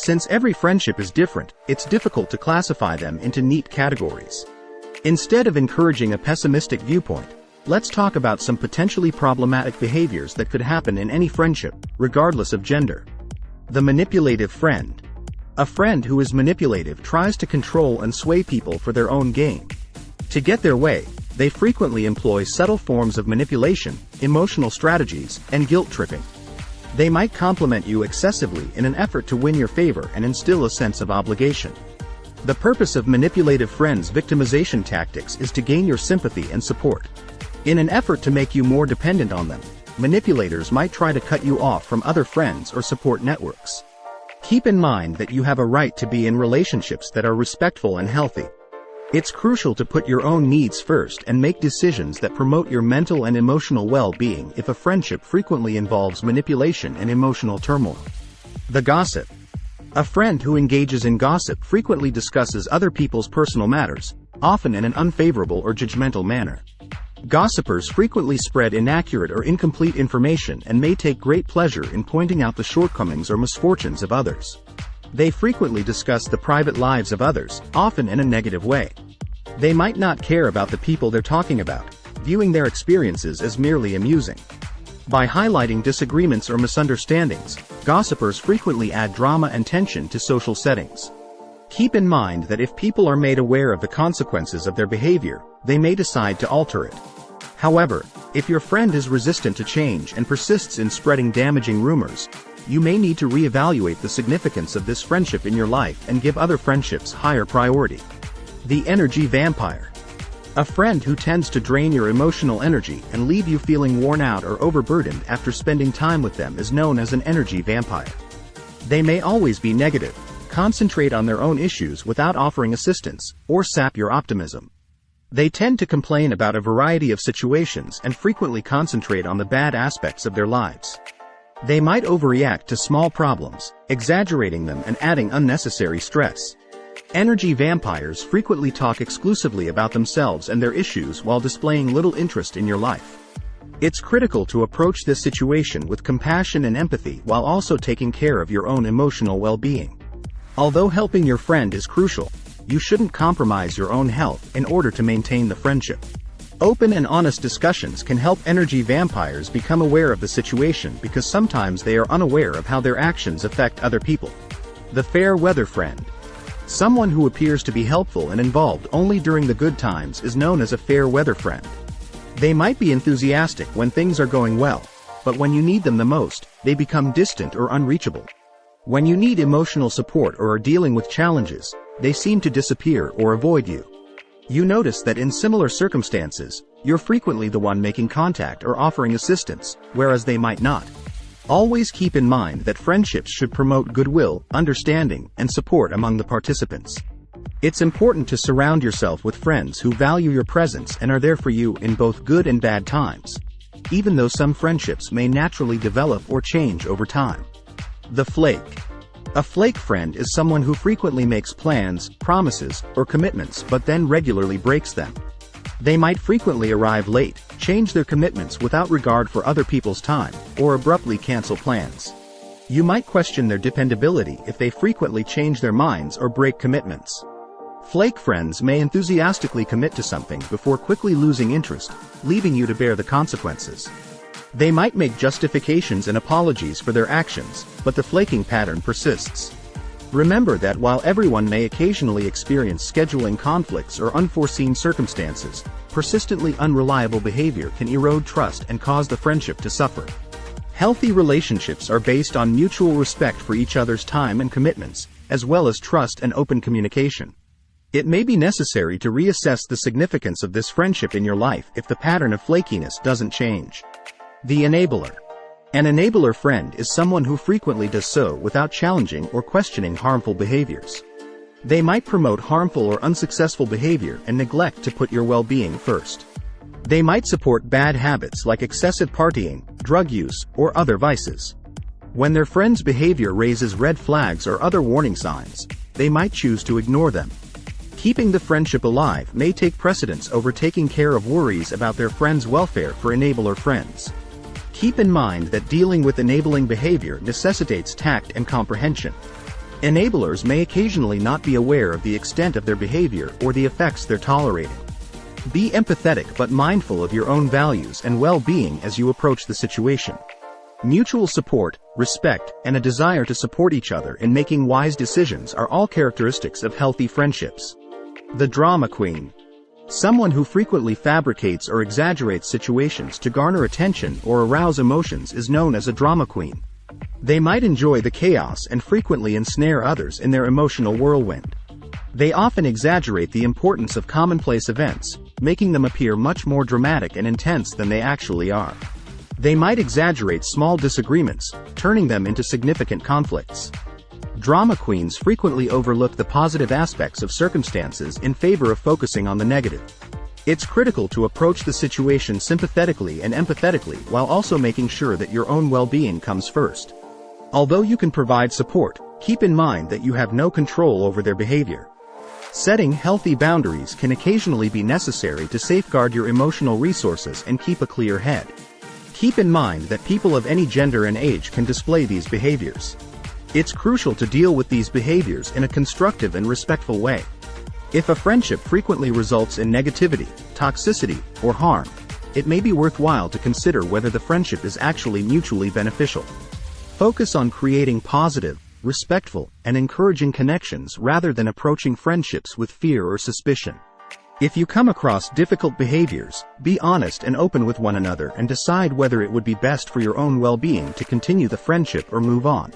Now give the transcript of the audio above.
Since every friendship is different, it's difficult to classify them into neat categories. Instead of encouraging a pessimistic viewpoint, let's talk about some potentially problematic behaviors that could happen in any friendship, regardless of gender. The manipulative friend. A friend who is manipulative tries to control and sway people for their own gain. To get their way, they frequently employ subtle forms of manipulation, emotional strategies, and guilt tripping. They might compliment you excessively in an effort to win your favor and instill a sense of obligation. The purpose of manipulative friends' victimization tactics is to gain your sympathy and support. In an effort to make you more dependent on them, manipulators might try to cut you off from other friends or support networks. Keep in mind that you have a right to be in relationships that are respectful and healthy. It's crucial to put your own needs first and make decisions that promote your mental and emotional well-being if a friendship frequently involves manipulation and emotional turmoil. The gossip. A friend who engages in gossip frequently discusses other people's personal matters, often in an unfavorable or judgmental manner. Gossipers frequently spread inaccurate or incomplete information and may take great pleasure in pointing out the shortcomings or misfortunes of others. They frequently discuss the private lives of others, often in a negative way. They might not care about the people they're talking about, viewing their experiences as merely amusing. By highlighting disagreements or misunderstandings, gossipers frequently add drama and tension to social settings. Keep in mind that if people are made aware of the consequences of their behavior, they may decide to alter it. However, if your friend is resistant to change and persists in spreading damaging rumors, you may need to reevaluate the significance of this friendship in your life and give other friendships higher priority. The energy vampire. A friend who tends to drain your emotional energy and leave you feeling worn out or overburdened after spending time with them is known as an energy vampire. They may always be negative, concentrate on their own issues without offering assistance, or sap your optimism. They tend to complain about a variety of situations and frequently concentrate on the bad aspects of their lives. They might overreact to small problems, exaggerating them and adding unnecessary stress. Energy vampires frequently talk exclusively about themselves and their issues while displaying little interest in your life. It's critical to approach this situation with compassion and empathy while also taking care of your own emotional well-being. Although helping your friend is crucial, you shouldn't compromise your own health in order to maintain the friendship. Open and honest discussions can help energy vampires become aware of the situation because sometimes they are unaware of how their actions affect other people. The fair weather friend. Someone who appears to be helpful and involved only during the good times is known as a fair weather friend. They might be enthusiastic when things are going well, but when you need them the most, they become distant or unreachable. When you need emotional support or are dealing with challenges, they seem to disappear or avoid you. You notice that in similar circumstances, you're frequently the one making contact or offering assistance, whereas they might not. Always keep in mind that friendships should promote goodwill, understanding, and support among the participants. It's important to surround yourself with friends who value your presence and are there for you in both good and bad times, even though some friendships may naturally develop or change over time. The flake. A flake friend is someone who frequently makes plans, promises, or commitments but then regularly breaks them. They might frequently arrive late, change their commitments without regard for other people's time, or abruptly cancel plans. You might question their dependability if they frequently change their minds or break commitments. Flake friends may enthusiastically commit to something before quickly losing interest, leaving you to bear the consequences. They might make justifications and apologies for their actions, but the flaking pattern persists. Remember that while everyone may occasionally experience scheduling conflicts or unforeseen circumstances, persistently unreliable behavior can erode trust and cause the friendship to suffer. Healthy relationships are based on mutual respect for each other's time and commitments, as well as trust and open communication. It may be necessary to reassess the significance of this friendship in your life if the pattern of flakiness doesn't change. The enabler. An enabler friend is someone who frequently does so without challenging or questioning harmful behaviors. They might promote harmful or unsuccessful behavior and neglect to put your well-being first. They might support bad habits like excessive partying, drug use, or other vices. When their friend's behavior raises red flags or other warning signs, they might choose to ignore them. Keeping the friendship alive may take precedence over taking care of worries about their friend's welfare for enabler friends. Keep in mind that dealing with enabling behavior necessitates tact and comprehension. Enablers may occasionally not be aware of the extent of their behavior or the effects they're tolerating. Be empathetic but mindful of your own values and well-being as you approach the situation. Mutual support, respect, and a desire to support each other in making wise decisions are all characteristics of healthy friendships. The drama queen. Someone who frequently fabricates or exaggerates situations to garner attention or arouse emotions is known as a drama queen. They might enjoy the chaos and frequently ensnare others in their emotional whirlwind. They often exaggerate the importance of commonplace events, making them appear much more dramatic and intense than they actually are. They might exaggerate small disagreements, turning them into significant conflicts. Drama queens frequently overlook the positive aspects of circumstances in favor of focusing on the negative. It's critical to approach the situation sympathetically and empathetically while also making sure that your own well-being comes first. Although you can provide support, keep in mind that you have no control over their behavior. Setting healthy boundaries can occasionally be necessary to safeguard your emotional resources and keep a clear head. Keep in mind that people of any gender and age can display these behaviors. It's crucial to deal with these behaviors in a constructive and respectful way. If a friendship frequently results in negativity, toxicity, or harm, it may be worthwhile to consider whether the friendship is actually mutually beneficial. Focus on creating positive, respectful, and encouraging connections rather than approaching friendships with fear or suspicion. If you come across difficult behaviors, be honest and open with one another and decide whether it would be best for your own well-being to continue the friendship or move on.